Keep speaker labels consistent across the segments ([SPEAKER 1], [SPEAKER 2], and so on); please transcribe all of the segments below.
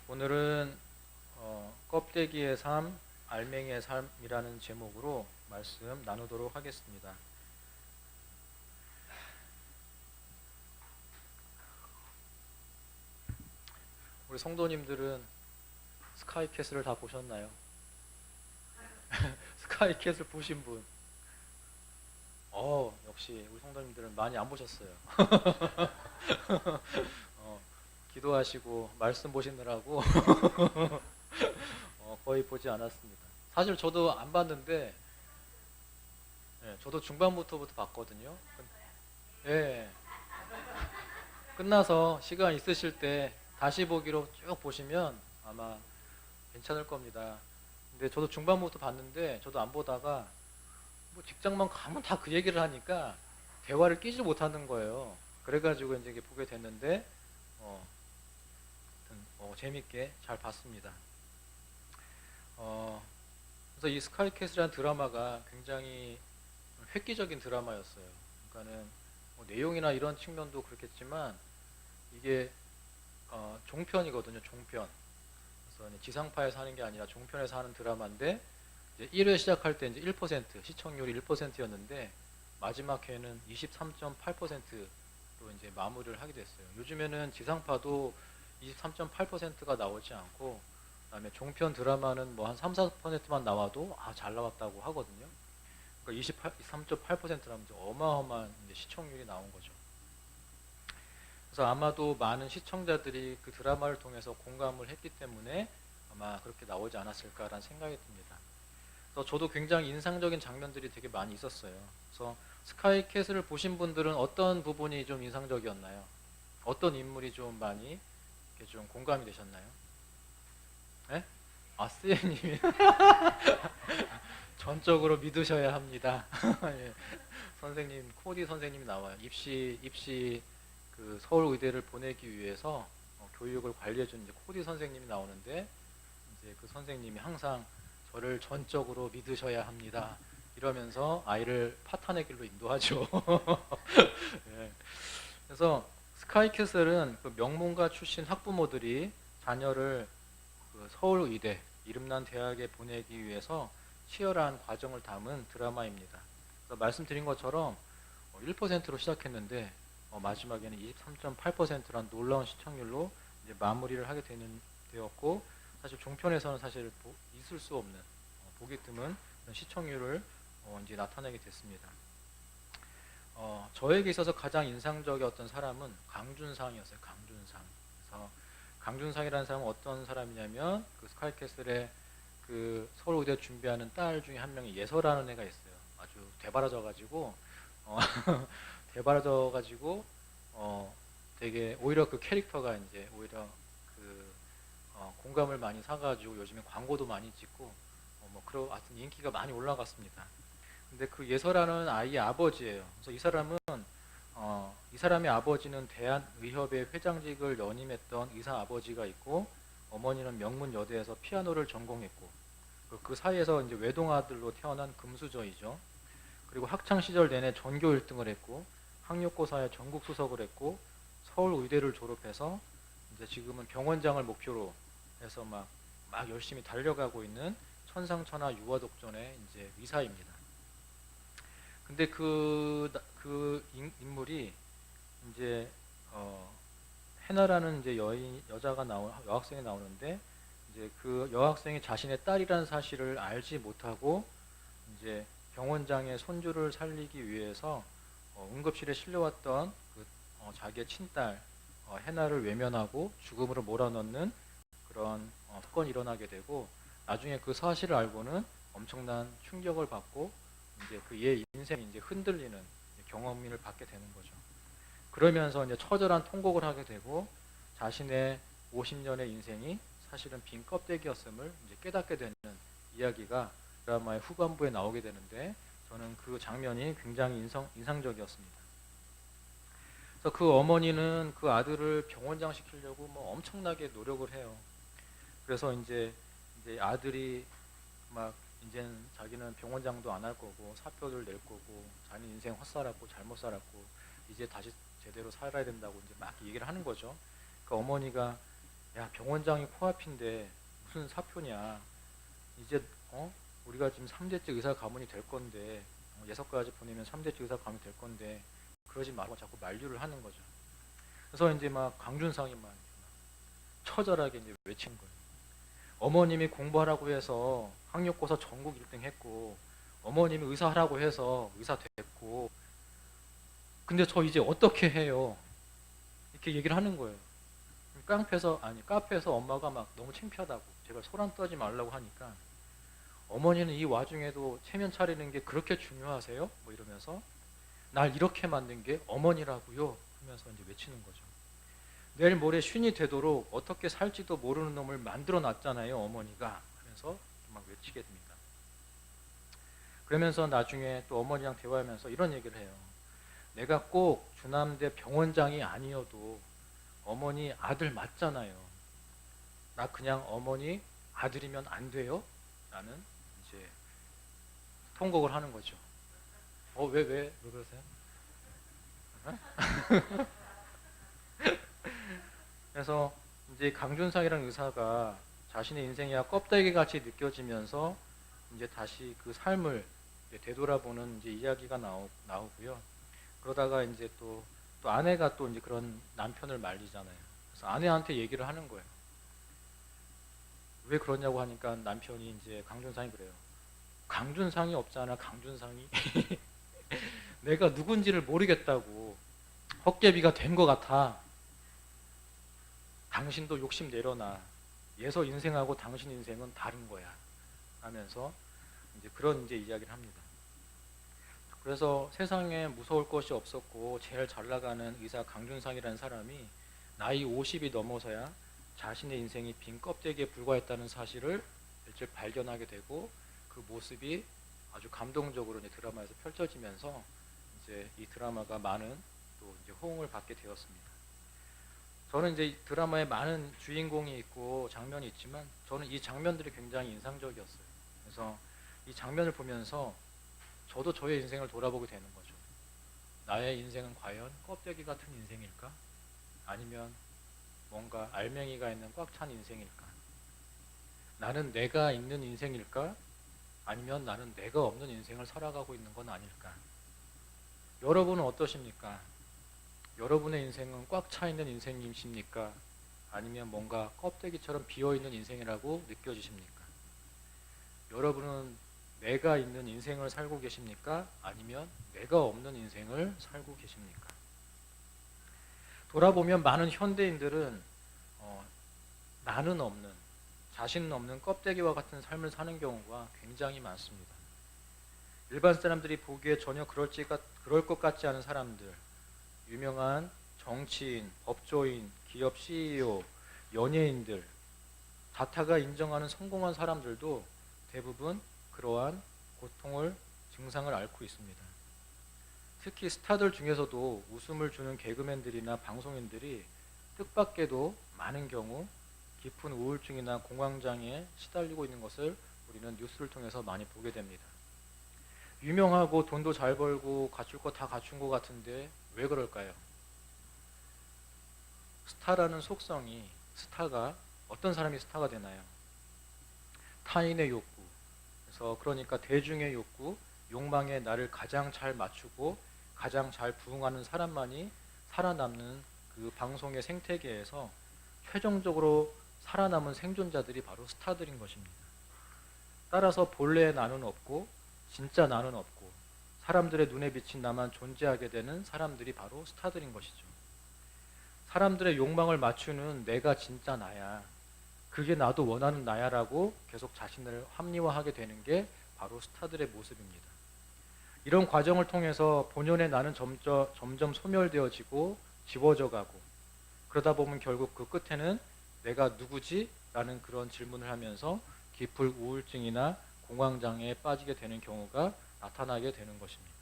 [SPEAKER 1] 오늘은 껍데기의 삶, 알맹이의 삶이라는 제목으로 말씀 나누도록 하겠습니다. 우리 성도님들은 스카이캐슬을 다 보셨나요? 스카이캐슬 보신 분? 역시 우리 성도님들은 많이 안 보셨어요. 기도하시고 말씀 보시느라고 거의 보지 않았습니다. 사실 저도 안 봤는데, 저도 중반부터 봤거든요. 예, 끝나서 시간 있으실 때 다시 보기로 쭉 보시면 아마 괜찮을 겁니다. 근데 저도 중반부터 봤는데, 저도 안 보다가 뭐 직장만 가면 다 그 얘기를 하니까 대화를 끼지 못하는 거예요. 그래가지고 이제 이게 보게 됐는데, 재밌게 잘 봤습니다. 그래서 이 스카이캐슬이라는 드라마가 굉장히 획기적인 드라마였어요. 그러니까는 뭐 내용이나 이런 측면도 그렇겠지만 이게 종편이거든요. 종편. 그래서 지상파에서 하는 게 아니라 종편에서 하는 드라마인데, 이제 1회 시작할 때 이제 1% 시청률이 1%였는데 마지막 회는 23.8%로 이제 마무리를 하게 됐어요. 요즘에는 지상파도 23.8%가 나오지 않고, 그다음에 종편 드라마는 뭐 한 3, 4%만 나와도 잘 나왔다고 하거든요. 그러니까 23.8%라면 어마어마한 이제 시청률이 나온 거죠. 그래서 아마도 많은 시청자들이 그 드라마를 통해서 공감을 했기 때문에 아마 그렇게 나오지 않았을까라는 생각이 듭니다. 그래서 저도 굉장히 인상적인 장면들이 되게 많이 있었어요. 그래서 스카이캐슬을 보신 분들은 어떤 부분이 좀 인상적이었나요? 어떤 인물이 좀 많이 이렇게 좀 공감이 되셨나요? 네? 스예님이 전적으로 믿으셔야 합니다. 예. 선생님, 코디 선생님이 나와요. 입시 그 서울의대를 보내기 위해서 교육을 관리해준 이제 코디 선생님이 나오는데, 이제 그 선생님이 항상 저를 전적으로 믿으셔야 합니다. 이러면서 아이를 파탄의 길로 인도하죠. 예. 그래서 스카이캐슬은 그 명문가 출신 학부모들이 자녀를 그 서울의대 이름난 대학에 보내기 위해서 치열한 과정을 담은 드라마입니다. 그래서 말씀드린 것처럼 1%로 시작했는데 마지막에는 23.8%란 놀라운 시청률로 이제 마무리를 하게 되었고, 사실 종편에서는 사실 있을 수 없는 보기 드문 시청률을 이제 나타내게 됐습니다. 저에게 있어서 가장 인상적이었던 사람은 강준상이었어요. 강준상. 그래서 강준상이라는 사람은 어떤 사람이냐면 그 스카이캐슬의 그 서울의대 준비하는 딸 중에 한 명이 예서라는 애가 있어요. 아주 대바라져가지고 대바라져가지고 되게 오히려 그 캐릭터가 이제 오히려 그 공감을 많이 사가지고 요즘에 광고도 많이 찍고 뭐 그런 하여튼 인기가 많이 올라갔습니다. 근데 그 예서라는 아이의 아버지예요. 그래서 이 사람의 아버지는 대한의협의 회장직을 연임했던 의사 아버지가 있고, 어머니는 명문 여대에서 피아노를 전공했고, 그 사이에서 이제 외동아들로 태어난 금수저이죠. 그리고 학창 시절 내내 전교 1등을 했고, 학력고사에 전국 수석을 했고, 서울의대를 졸업해서 이제 지금은 병원장을 목표로 해서 막 열심히 달려가고 있는 천상천하 유아독존의 이제 의사입니다. 근데 그 인물이 이제 해나라는 이제 여학생이 나오는데, 이제 그 여학생이 자신의 딸이라는 사실을 알지 못하고 이제 병원장의 손주를 살리기 위해서 응급실에 실려왔던 그 자기의 친딸 해나를 외면하고 죽음으로 몰아넣는 그런 사건이 일어나게 되고, 나중에 그 사실을 알고는 엄청난 충격을 받고 이제 그 얘 인생이 이제 흔들리는 경험을 받게 되는 거죠. 그러면서 이제 처절한 통곡을 하게 되고, 자신의 50년의 인생이 사실은 빈 껍데기였음을 이제 깨닫게 되는 이야기가 드라마의 후반부에 나오게 되는데, 저는 그 장면이 굉장히 인상적이었습니다. 그래서 그 어머니는 그 아들을 병원장 시키려고 뭐 엄청나게 노력을 해요. 그래서 이제 아들이 막 이제는 자기는 병원장도 안 할 거고 사표를 낼 거고 자기 인생 헛살았고 잘못 살았고 이제 다시 제대로 살아야 된다고 이제 막 얘기를 하는 거죠. 그 어머니가 야, 병원장이 코앞인데 무슨 사표냐. 이제 우리가 지금 3대째 의사 가문이 될 건데 예서까지 보내면 3대째 의사 가문이 될 건데 그러지 말고 자꾸 만류를 하는 거죠. 그래서 이제 막 강준상이 막 처절하게 이제 외친 거예요. 어머님이 공부하라고 해서 학력고사 전국 1등 했고, 어머님이 의사하라고 해서 의사 됐고, 근데 저 이제 어떻게 해요? 이렇게 얘기를 하는 거예요. 카페에서 엄마가 막 너무 창피하다고 제발 소란 떠지 말라고 하니까, 어머니는 이 와중에도 체면 차리는 게 그렇게 중요하세요? 뭐 이러면서 날 이렇게 만든 게 어머니라고요? 하면서 이제 외치는 거죠. 내일 모레 쉰이 되도록 어떻게 살지도 모르는 놈을 만들어 놨잖아요, 어머니가. 하면서 막 외치게 됩니다. 그러면서 나중에 또 어머니랑 대화하면서 이런 얘기를 해요. 내가 꼭 주남대 병원장이 아니어도 어머니 아들 맞잖아요. 나 그냥 어머니 아들이면 안 돼요? 라는 이제 통곡을 하는 거죠. 왜 그러세요? 그래서 이제 강준상이라는 의사가 자신의 인생이 껍데기 같이 느껴지면서 이제 다시 그 삶을 이제 되돌아보는 이제 이야기가 나오고요. 그러다가 이제 또 아내가 또 이제 그런 남편을 말리잖아요. 그래서 아내한테 얘기를 하는 거예요. 왜 그러냐고 하니까 남편이 이제 강준상이 그래요. 강준상이 없잖아, 강준상이. 내가 누군지를 모르겠다고. 헛개비가 된 것 같아. 당신도 욕심 내려놔. 예서 인생하고 당신 인생은 다른 거야. 하면서 이제 그런 이제 이야기를 합니다. 그래서 세상에 무서울 것이 없었고 제일 잘 나가는 의사 강준상이라는 사람이 나이 50이 넘어서야 자신의 인생이 빈 껍데기에 불과했다는 사실을 일찍 발견하게 되고, 그 모습이 아주 감동적으로 이제 드라마에서 펼쳐지면서 이제 이 드라마가 많은 또 이제 호응을 받게 되었습니다. 저는 이제 드라마에 많은 주인공이 있고 장면이 있지만 저는 이 장면들이 굉장히 인상적이었어요. 그래서 이 장면을 보면서 저도 저의 인생을 돌아보게 되는 거죠. 나의 인생은 과연 껍데기 같은 인생일까? 아니면 뭔가 알맹이가 있는 꽉 찬 인생일까? 나는 내가 있는 인생일까? 아니면 나는 내가 없는 인생을 살아가고 있는 건 아닐까? 여러분은 어떠십니까? 여러분의 인생은 꽉 차 있는 인생이십니까? 아니면 뭔가 껍데기처럼 비어있는 인생이라고 느껴지십니까? 여러분은 내가 있는 인생을 살고 계십니까? 아니면 내가 없는 인생을 살고 계십니까? 돌아보면 많은 현대인들은 나는 없는, 자신은 없는 껍데기와 같은 삶을 사는 경우가 굉장히 많습니다. 일반 사람들이 보기에 전혀 그럴 것 같지 않은 사람들, 유명한 정치인, 법조인, 기업 CEO, 연예인들, 다타가 인정하는 성공한 사람들도 대부분 그러한 고통을, 증상을 앓고 있습니다. 특히 스타들 중에서도 웃음을 주는 개그맨들이나 방송인들이 뜻밖에도 많은 경우 깊은 우울증이나 공황장애에 시달리고 있는 것을 우리는 뉴스를 통해서 많이 보게 됩니다. 유명하고 돈도 잘 벌고 갖출 거 다 갖춘 것 같은데 왜 그럴까요? 스타라는 속성이, 스타가 어떤 사람이 스타가 되나요? 타인의 욕구, 그러니까 대중의 욕구, 욕망에 나를 가장 잘 맞추고 가장 잘 부응하는 사람만이 살아남는 그 방송의 생태계에서 최종적으로 살아남은 생존자들이 바로 스타들인 것입니다. 따라서 본래의 나는 없고 진짜 나는 없고 사람들의 눈에 비친 나만 존재하게 되는 사람들이 바로 스타들인 것이죠. 사람들의 욕망을 맞추는 내가 진짜 나야, 그게 나도 원하는 나야라고 계속 자신을 합리화하게 되는 게 바로 스타들의 모습입니다. 이런 과정을 통해서 본연의 나는 점점 소멸되어지고 지워져 가고, 그러다 보면 결국 그 끝에는 내가 누구지? 라는 그런 질문을 하면서 깊은 우울증이나 공황장애에 빠지게 되는 경우가 나타나게 되는 것입니다.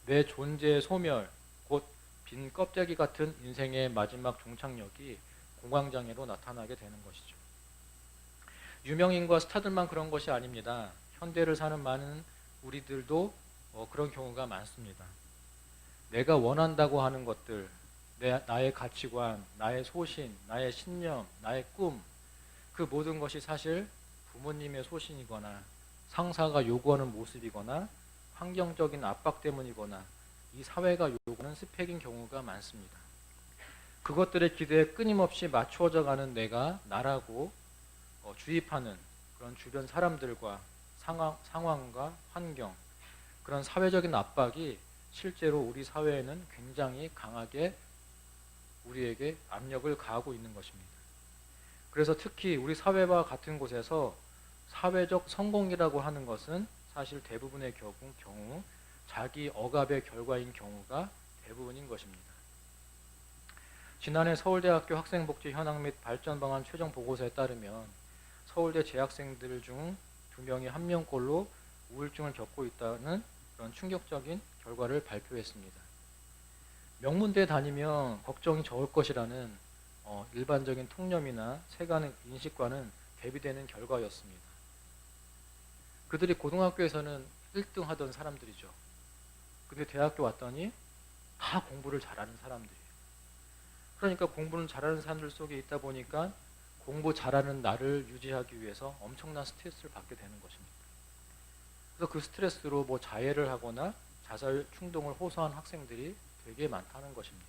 [SPEAKER 1] 내 존재의 소멸, 곧 빈 껍데기 같은 인생의 마지막 종착역이 공황장애로 나타나게 되는 것이죠. 유명인과 스타들만 그런 것이 아닙니다. 현대를 사는 많은 우리들도 그런 경우가 많습니다. 내가 원한다고 하는 것들, 나의 가치관, 나의 소신, 나의 신념, 나의 꿈, 그 모든 것이 사실 부모님의 소신이거나 상사가 요구하는 모습이거나 환경적인 압박 때문이거나 이 사회가 요구하는 스펙인 경우가 많습니다. 그것들의 기대에 끊임없이 맞추어져 가는 내가 나라고 주입하는 그런 주변 사람들과 상황과 환경, 그런 사회적인 압박이 실제로 우리 사회에는 굉장히 강하게 우리에게 압력을 가하고 있는 것입니다. 그래서 특히 우리 사회와 같은 곳에서 사회적 성공이라고 하는 것은 사실 대부분의 경우 자기 억압의 결과인 경우가 대부분인 것입니다. 지난해 서울대학교 학생복지 현황 및 발전 방안 최종 보고서에 따르면 서울대 재학생들 중 2명이 1명꼴로 우울증을 겪고 있다는 그런 충격적인 결과를 발표했습니다. 명문대에 다니면 걱정이 적을 것이라는 일반적인 통념이나 세간의 인식과는 대비되는 결과였습니다. 그들이 고등학교에서는 1등 하던 사람들이죠. 근데 대학교 왔더니 다 공부를 잘하는 사람들이에요. 그러니까 공부는 잘하는 사람들 속에 있다 보니까 공부 잘하는 나를 유지하기 위해서 엄청난 스트레스를 받게 되는 것입니다. 그래서 그 스트레스로 뭐 자해를 하거나 자살 충동을 호소한 학생들이 되게 많다는 것입니다.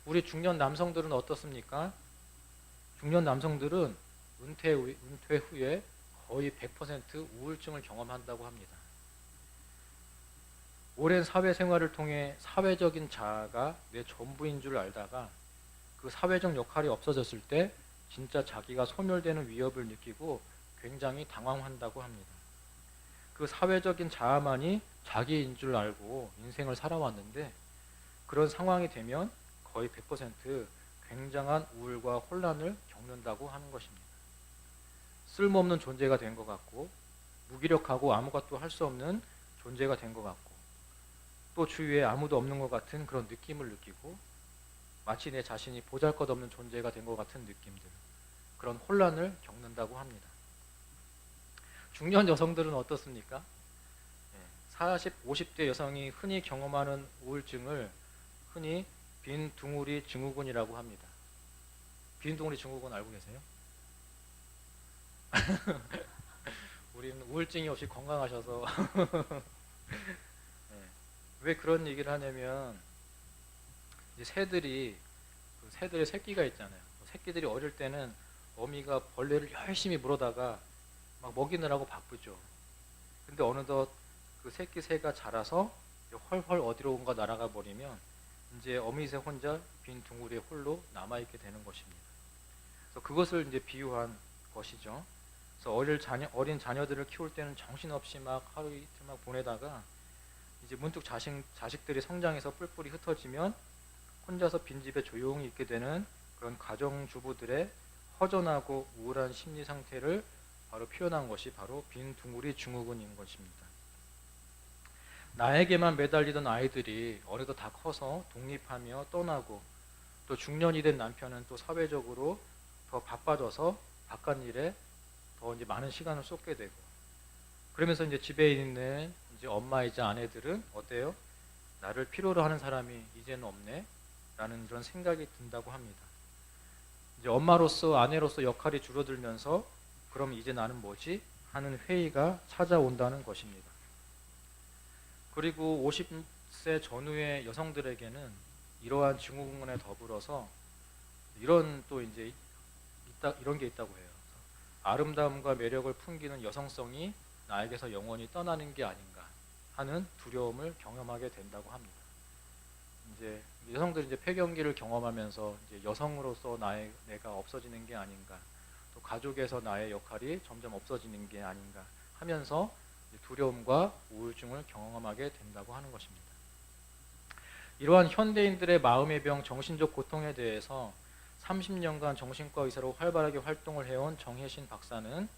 [SPEAKER 1] 우리 중년 남성들은 어떻습니까? 중년 남성들은 은퇴 후에 거의 100% 우울증을 경험한다고 합니다. 오랜 사회생활을 통해 사회적인 자아가 내 전부인 줄 알다가 그 사회적 역할이 없어졌을 때 진짜 자기가 소멸되는 위협을 느끼고 굉장히 당황한다고 합니다. 그 사회적인 자아만이 자기인 줄 알고 인생을 살아왔는데 그런 상황이 되면 거의 100% 굉장한 우울과 혼란을 겪는다고 하는 것입니다. 쓸모없는 존재가 된 것 같고 무기력하고 아무것도 할 수 없는 존재가 된 것 같고 또 주위에 아무도 없는 것 같은 그런 느낌을 느끼고 마치 내 자신이 보잘것없는 존재가 된 것 같은 느낌들, 그런 혼란을 겪는다고 합니다. 중년 여성들은 어떻습니까? 40, 50대 여성이 흔히 경험하는 우울증을 흔히 빈둥우리 증후군이라고 합니다. 빈둥우리 증후군 알고 계세요? 우리는 우울증이 없이 건강하셔서 왜 그런 얘기를 하냐면 이제 새들의 새끼가 있잖아요. 새끼들이 어릴 때는 어미가 벌레를 열심히 물어다가 막 먹이느라고 바쁘죠. 근데 어느덧 그 새끼 새가 자라서 헐헐 어디론가 날아가 버리면 이제 어미새 혼자 빈 둥우리에 홀로 남아있게 되는 것입니다. 그래서 그것을 이제 비유한 것이죠. 그래서 어린 자녀들을 키울 때는 정신없이 막 하루 이틀 막 보내다가 이제 문득 자식들이 성장해서 뿔뿔이 흩어지면 혼자서 빈집에 조용히 있게 되는 그런 가정주부들의 허전하고 우울한 심리 상태를 바로 표현한 것이 바로 빈둥우리 증후군인 것입니다. 나에게만 매달리던 아이들이 어느덧 다 커서 독립하며 떠나고 또 중년이 된 남편은 또 사회적으로 더 바빠져서 바깥 일에 더 이제 많은 시간을 쏟게 되고 그러면서 이제 집에 있는 이제 엄마이자 아내들은 어때요? 나를 필요로 하는 사람이 이제는 없네 라는 그런 생각이 든다고 합니다. 이제 엄마로서 아내로서 역할이 줄어들면서 그럼 이제 나는 뭐지? 하는 회의가 찾아온다는 것입니다. 그리고 50세 전후의 여성들에게는 이러한 증후군에 더불어서 이런 또 이제 이런 게 있다고 해요. 아름다움과 매력을 풍기는 여성성이 나에게서 영원히 떠나는 게 아닌가 하는 두려움을 경험하게 된다고 합니다. 이제 여성들이 이제 폐경기를 경험하면서 이제 여성으로서 내가 없어지는 게 아닌가, 또 가족에서 나의 역할이 점점 없어지는 게 아닌가 하면서 두려움과 우울증을 경험하게 된다고 하는 것입니다. 이러한 현대인들의 마음의 병, 정신적 고통에 대해서 30년간 정신과 의사로 활발하게 활동을 해온 정혜신 박사는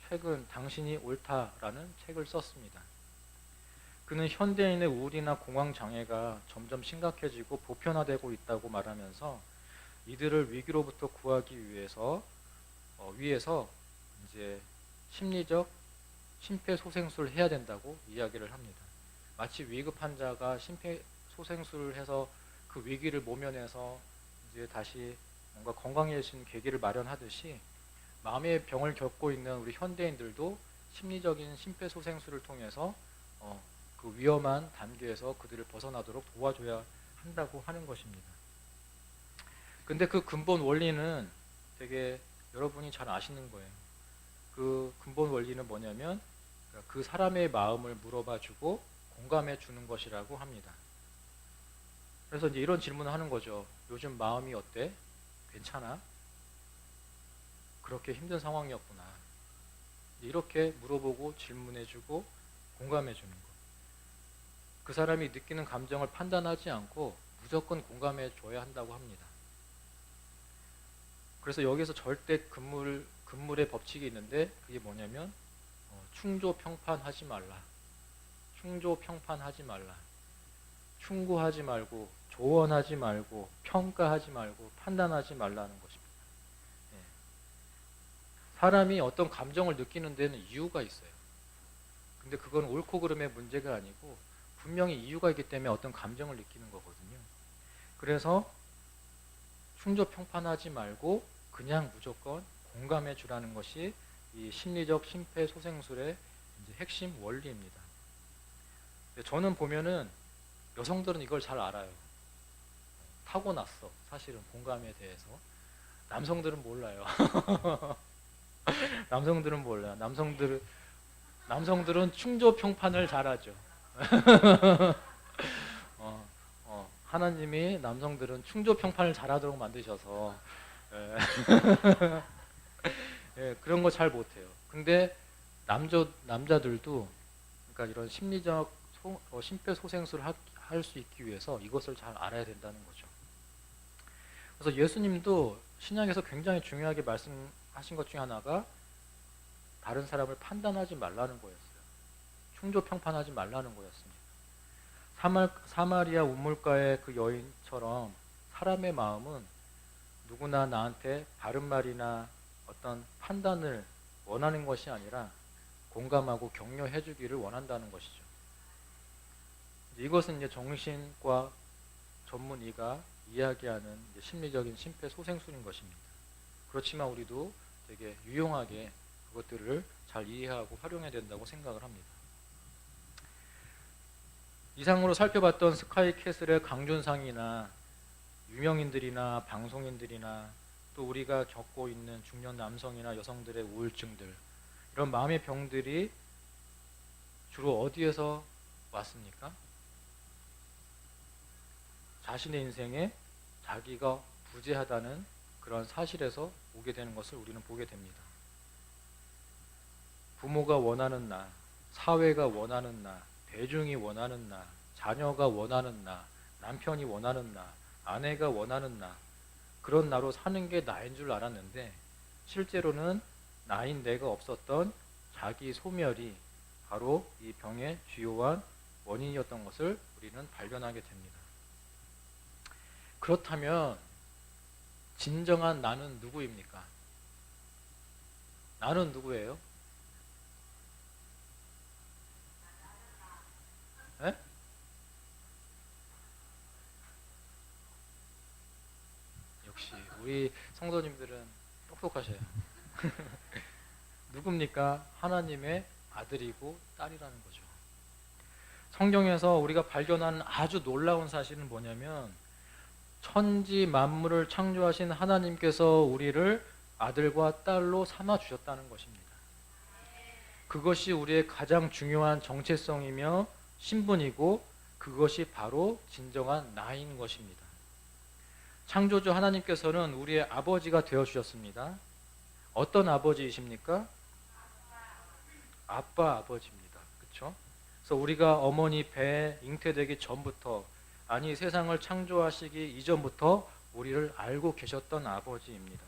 [SPEAKER 1] 최근 당신이 옳다라는 책을 썼습니다. 그는 현대인의 우울이나 공황장애가 점점 심각해지고 보편화되고 있다고 말하면서 이들을 위기로부터 구하기 위해서 이제 심리적 심폐소생술을 해야 된다고 이야기를 합니다. 마치 위급 환자가 심폐소생술을 해서 그 위기를 모면해서 이제 다시 뭔가 건강해진 계기를 마련하듯이 마음의 병을 겪고 있는 우리 현대인들도 심리적인 심폐소생술을 통해서 그 위험한 단계에서 그들을 벗어나도록 도와줘야 한다고 하는 것입니다. 근데 그 근본 원리는 되게 여러분이 잘 아시는 거예요. 그 근본 원리는 뭐냐면 그 사람의 마음을 물어봐 주고 공감해 주는 것이라고 합니다. 그래서 이제 이런 질문을 하는 거죠. 요즘 마음이 어때? 괜찮아? 그렇게 힘든 상황이었구나. 이렇게 물어보고 질문해 주고 공감해 주는 거. 그 사람이 느끼는 감정을 판단하지 않고 무조건 공감해 줘야 한다고 합니다. 그래서 여기서 절대 금물의 법칙이 있는데 그게 뭐냐면 충조평판하지 말라. 충조평판하지 말라. 충고하지 말고 조언하지 말고 평가하지 말고 판단하지 말라는 것입니다. 예. 사람이 어떤 감정을 느끼는 데는 이유가 있어요. 근데 그건 옳고 그름의 문제가 아니고 분명히 이유가 있기 때문에 어떤 감정을 느끼는 거거든요. 그래서 충조평판하지 말고 그냥 무조건 공감해 주라는 것이 이 심리적 심폐소생술의 이제 핵심 원리입니다. 저는 보면은 여성들은 이걸 잘 알아요. 타고났어. 사실은 공감에 대해서. 남성들은 몰라요. 남성들은 몰라요. 남성들은 충조평판을 잘하죠. 하나님이 남성들은 충조평판을 잘하도록 만드셔서 예. 예, 그런 거 잘 못해요. 근데 남자들도 그러니까 이런 심리적 심폐소생술을 할 수 있기 위해서 이것을 잘 알아야 된다는 거죠. 그래서 예수님도 신약에서 굉장히 중요하게 말씀하신 것 중에 하나가 다른 사람을 판단하지 말라는 거였어요. 충조평판하지 말라는 거였습니다. 사마리아 우물가의 그 여인처럼 사람의 마음은 누구나 나한테 바른 말이나 어떤 판단을 원하는 것이 아니라 공감하고 격려해 주기를 원한다는 것이죠. 이것은 이제 정신과 전문의가 이야기하는 이제 심리적인 심폐소생술인 것입니다. 그렇지만 우리도 되게 유용하게 그것들을 잘 이해하고 활용해야 된다고 생각을 합니다. 이상으로 살펴봤던 스카이캐슬의 강준상이나 유명인들이나 방송인들이나 또 우리가 겪고 있는 중년 남성이나 여성들의 우울증들, 이런 마음의 병들이 주로 어디에서 왔습니까? 자신의 인생에 자기가 부재하다는 그런 사실에서 오게 되는 것을 우리는 보게 됩니다. 부모가 원하는 나, 사회가 원하는 나, 대중이 원하는 나, 자녀가 원하는 나, 남편이 원하는 나, 아내가 원하는 나, 그런 나로 사는 게 나인 줄 알았는데 실제로는 나인 내가 없었던 자기 소멸이 바로 이 병의 주요한 원인이었던 것을 우리는 발견하게 됩니다. 그렇다면 진정한 나는 누구입니까? 나는 누구예요? 에? 역시 우리 성도님들은 똑똑하셔요. 누굽니까? 하나님의 아들이고 딸이라는 거죠. 성경에서 우리가 발견한 아주 놀라운 사실은 뭐냐면 천지 만물을 창조하신 하나님께서 우리를 아들과 딸로 삼아 주셨다는 것입니다. 그것이 우리의 가장 중요한 정체성이며 신분이고 그것이 바로 진정한 나인 것입니다. 창조주 하나님께서는 우리의 아버지가 되어 주셨습니다. 어떤 아버지이십니까? 아빠 아버지입니다. 그렇죠? 그래서 우리가 어머니 배에 잉태되기 전부터, 아니 세상을 창조하시기 이전부터 우리를 알고 계셨던 아버지입니다.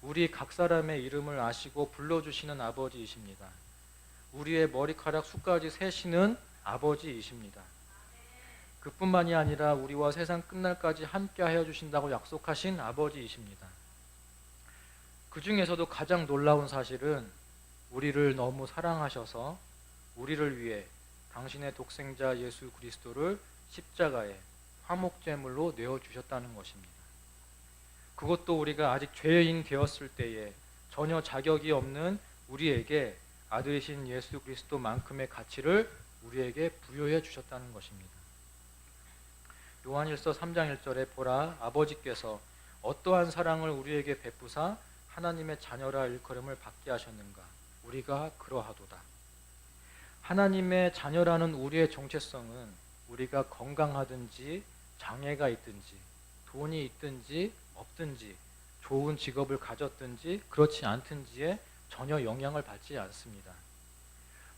[SPEAKER 1] 우리 각 사람의 이름을 아시고 불러주시는 아버지이십니다. 우리의 머리카락 수까지 세시는 아버지이십니다. 그뿐만이 아니라 우리와 세상 끝날까지 함께 하여 주신다고 약속하신 아버지이십니다. 그 중에서도 가장 놀라운 사실은 우리를 너무 사랑하셔서 우리를 위해 당신의 독생자 예수 그리스도를 십자가에 화목제물로 내어주셨다는 것입니다. 그것도 우리가 아직 죄인 되었을 때에 전혀 자격이 없는 우리에게 아들이신 예수 그리스도만큼의 가치를 우리에게 부여해 주셨다는 것입니다. 요한일서 3장 1절에 보라 아버지께서 어떠한 사랑을 우리에게 베푸사 하나님의 자녀라 일컬음을 받게 하셨는가 우리가 그러하도다. 하나님의 자녀라는 우리의 정체성은 우리가 건강하든지 장애가 있든지 돈이 있든지 없든지 좋은 직업을 가졌든지 그렇지 않든지에 전혀 영향을 받지 않습니다.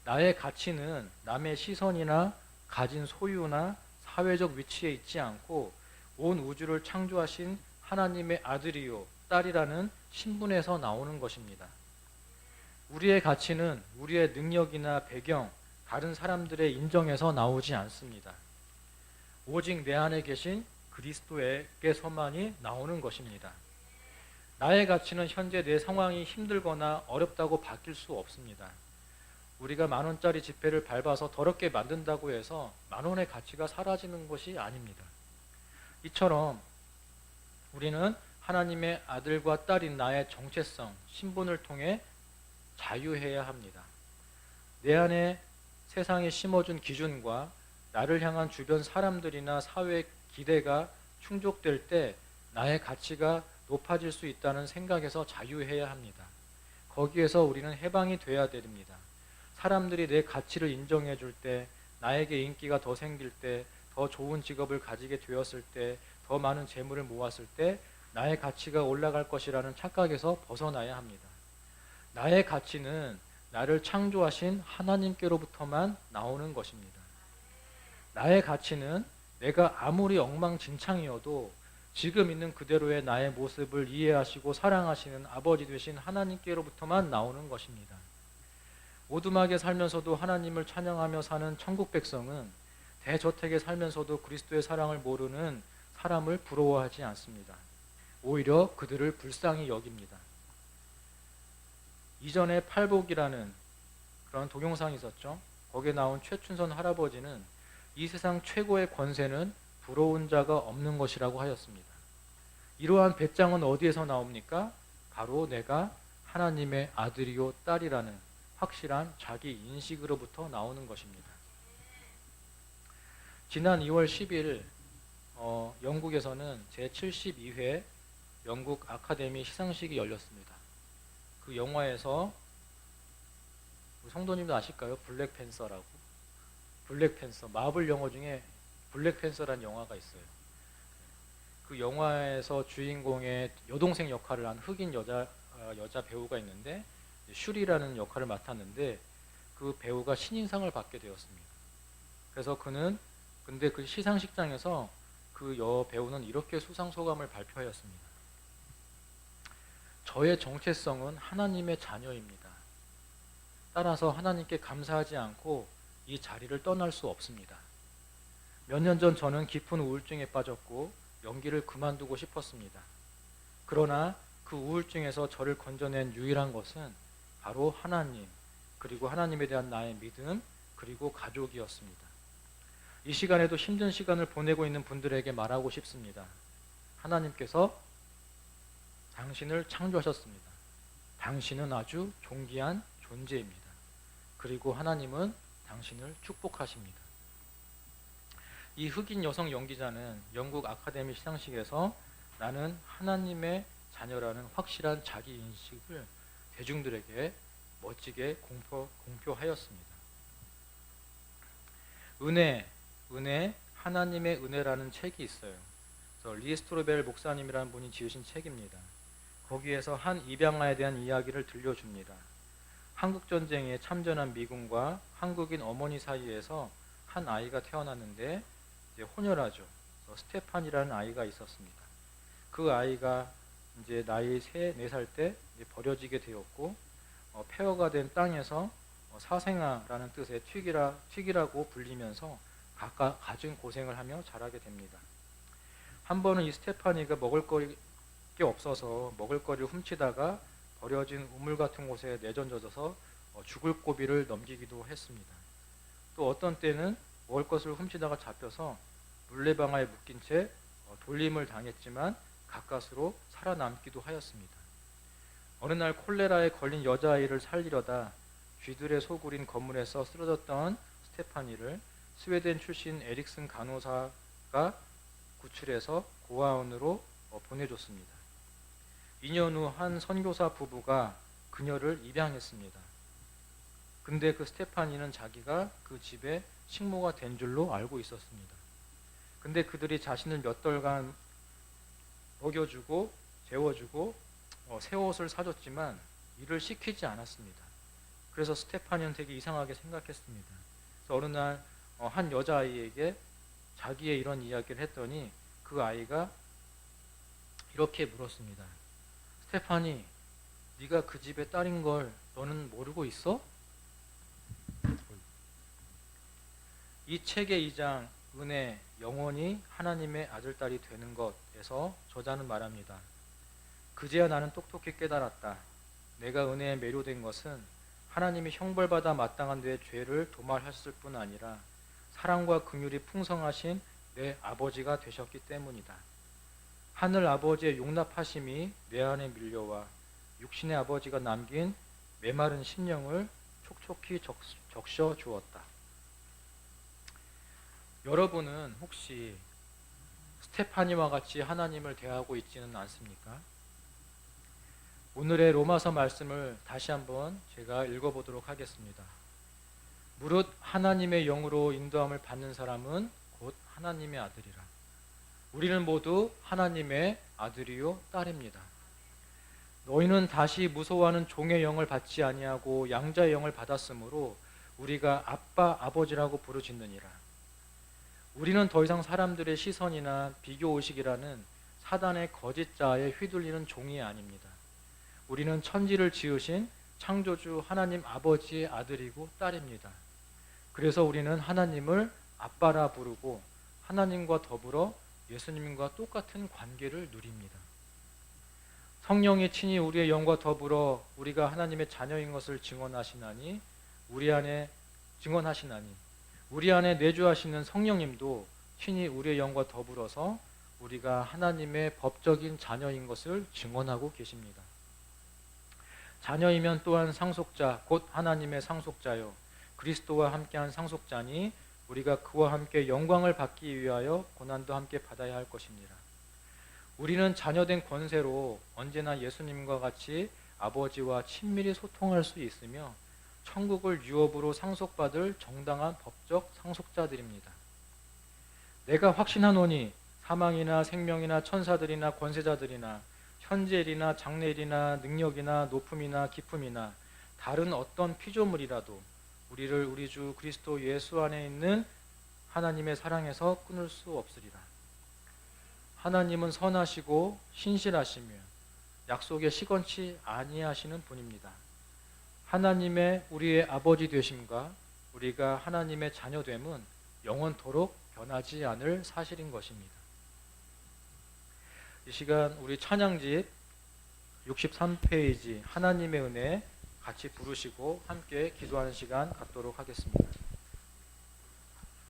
[SPEAKER 1] 나의 가치는 남의 시선이나 가진 소유나 사회적 위치에 있지 않고 온 우주를 창조하신 하나님의 아들이요 딸이라는 신분에서 나오는 것입니다. 우리의 가치는 우리의 능력이나 배경, 다른 사람들의 인정에서 나오지 않습니다. 오직 내 안에 계신 그리스도에게서만이 나오는 것입니다. 나의 가치는 현재 내 상황이 힘들거나 어렵다고 바뀔 수 없습니다. 우리가 10,000원짜리 지폐를 밟아서 더럽게 만든다고 해서 10,000원의 가치가 사라지는 것이 아닙니다. 이처럼 우리는 하나님의 아들과 딸인 나의 정체성, 신분을 통해 자유해야 합니다. 내 안에 세상에 심어준 기준과 나를 향한 주변 사람들이나 사회의 기대가 충족될 때 나의 가치가 높아질 수 있다는 생각에서 자유해야 합니다. 거기에서 우리는 해방이 돼야 됩니다. 사람들이 내 가치를 인정해 줄 때, 나에게 인기가 더 생길 때, 더 좋은 직업을 가지게 되었을 때, 더 많은 재물을 모았을 때 나의 가치가 올라갈 것이라는 착각에서 벗어나야 합니다. 나의 가치는 나를 창조하신 하나님께로부터만 나오는 것입니다. 나의 가치는 내가 아무리 엉망진창이어도 지금 있는 그대로의 나의 모습을 이해하시고 사랑하시는 아버지 되신 하나님께로부터만 나오는 것입니다. 오두막에 살면서도 하나님을 찬양하며 사는 천국 백성은 대저택에 살면서도 그리스도의 사랑을 모르는 사람을 부러워하지 않습니다. 오히려 그들을 불쌍히 여깁니다. 이전에 팔복이라는 그런 동영상이 있었죠. 거기에 나온 최춘선 할아버지는 이 세상 최고의 권세는 부러운 자가 없는 것이라고 하였습니다. 이러한 배짱은 어디에서 나옵니까? 바로 내가 하나님의 아들이요 딸이라는 확실한 자기 인식으로부터 나오는 것입니다. 지난 2월 10일 영국에서는 제72회 영국 아카데미 시상식이 열렸습니다. 그 영화에서 성도님도 아실까요? 블랙팬서라고. 블랙팬서, 마블 영화 중에 블랙팬서라는 영화가 있어요. 그 영화에서 주인공의 여동생 역할을 한 흑인 여자 배우가 있는데 슈리라는 역할을 맡았는데 그 배우가 신인상을 받게 되었습니다. 그래서 근데 그 시상식장에서 그 배우는 이렇게 수상소감을 발표하였습니다. 저의 정체성은 하나님의 자녀입니다. 따라서 하나님께 감사하지 않고 이 자리를 떠날 수 없습니다. 몇 년 전 저는 깊은 우울증에 빠졌고 연기를 그만두고 싶었습니다. 그러나 그 우울증에서 저를 건져낸 유일한 것은 바로 하나님, 그리고 하나님에 대한 나의 믿음, 그리고 가족이었습니다. 이 시간에도 힘든 시간을 보내고 있는 분들에게 말하고 싶습니다. 하나님께서 당신을 창조하셨습니다. 당신은 아주 존귀한 존재입니다. 그리고 하나님은 당신을 축복하십니다. 이 흑인 여성 연기자는 영국 아카데미 시상식에서 나는 하나님의 자녀라는 확실한 자기 인식을 대중들에게 멋지게 공표하였습니다. 은혜, 하나님의 은혜라는 책이 있어요. 그래서 리스토르벨 목사님이라는 분이 지으신 책입니다. 거기에서 한 입양아에 대한 이야기를 들려줍니다. 한국전쟁에 참전한 미군과 한국인 어머니 사이에서 한 아이가 태어났는데 이제 혼혈아죠. 스테판이라는 아이가 있었습니다. 그 아이가 이제 나이 3, 4살 때 버려지게 되었고 폐허가 된 땅에서 사생아라는 뜻의 튀기라고 불리면서 각각 갖은 고생을 하며 자라게 됩니다. 한 번은 이 스테파니가 먹을 게 없어서 먹을 거리를 훔치다가 버려진 우물 같은 곳에 내던져져서 죽을 고비를 넘기기도 했습니다. 또 어떤 때는 먹을 것을 훔치다가 잡혀서 물레방아에 묶인 채 돌림을 당했지만 가까스로 살아남기도 하였습니다. 어느 날 콜레라에 걸린 여자아이를 살리려다 쥐들의 소굴인 건물에서 쓰러졌던 스테파니를 스웨덴 출신 에릭슨 간호사가 구출해서 고아원으로 보내줬습니다. 2년 후 한 선교사 부부가 그녀를 입양했습니다. 근데 그 스테파니는 자기가 그 집에 식모가 된 줄로 알고 있었습니다. 근데 그들이 자신을 몇 달간 먹여주고 재워주고 새 옷을 사줬지만 일을 시키지 않았습니다. 그래서 스테파니는 되게 이상하게 생각했습니다. 그래서 어느 날 한 여자아이에게 자기의 이런 이야기를 했더니 그 아이가 이렇게 물었습니다. 스테파니, 네가 그 집의 딸인 걸 너는 모르고 있어? 이 책의 2장 은혜, 영원히 하나님의 아들딸이 되는 것에서 저자는 말합니다. 그제야 나는 똑똑히 깨달았다. 내가 은혜에 매료된 것은 하나님이 형벌받아 마땅한 내 죄를 도말하셨을 뿐 아니라 사랑과 긍휼이 풍성하신 내 아버지가 되셨기 때문이다. 하늘 아버지의 용납하심이 내 안에 밀려와 육신의 아버지가 남긴 메마른 심령을 촉촉히 적셔 주었다. 여러분은 혹시 스테파니와 같이 하나님을 대하고 있지는 않습니까? 오늘의 로마서 말씀을 다시 한번 제가 읽어보도록 하겠습니다. 무릇 하나님의 영으로 인도함을 받는 사람은 곧 하나님의 아들이라. 우리는 모두 하나님의 아들이요 딸입니다. 너희는 다시 무서워하는 종의 영을 받지 아니하고 양자의 영을 받았으므로 우리가 아빠 아버지라고 부르짖느니라. 우리는 더 이상 사람들의 시선이나 비교의식이라는 사단의 거짓자에 휘둘리는 종이 아닙니다. 우리는 천지를 지으신 창조주 하나님 아버지의 아들이고 딸입니다. 그래서 우리는 하나님을 아빠라 부르고 하나님과 더불어 예수님과 똑같은 관계를 누립니다. 성령이 친히 우리의 영과 더불어 우리가 하나님의 자녀인 것을 증언하시나니 우리 안에 내주하시는 성령님도 친히 우리의 영과 더불어서 우리가 하나님의 법적인 자녀인 것을 증언하고 계십니다. 자녀이면 또한 상속자 곧 하나님의 상속자요 그리스도와 함께한 상속자니 우리가 그와 함께 영광을 받기 위하여 고난도 함께 받아야 할 것입니다. 우리는 자녀된 권세로 언제나 예수님과 같이 아버지와 친밀히 소통할 수 있으며 천국을 유업으로 상속받을 정당한 법적 상속자들입니다. 내가 확신하노니 사망이나 생명이나 천사들이나 권세자들이나 현재일이나 장래일이나 능력이나 높음이나 깊음이나 다른 어떤 피조물이라도 우리를 우리 주 그리스도 예수 안에 있는 하나님의 사랑에서 끊을 수 없으리라. 하나님은 선하시고 신실하시며 약속에 시건치 아니하시는 분입니다. 하나님의 우리의 아버지 되심과 우리가 하나님의 자녀됨은 영원토록 변하지 않을 사실인 것입니다. 이 시간 우리 찬양집 63페이지 하나님의 은혜 같이 부르시고 함께 기도하는 시간 갖도록 하겠습니다.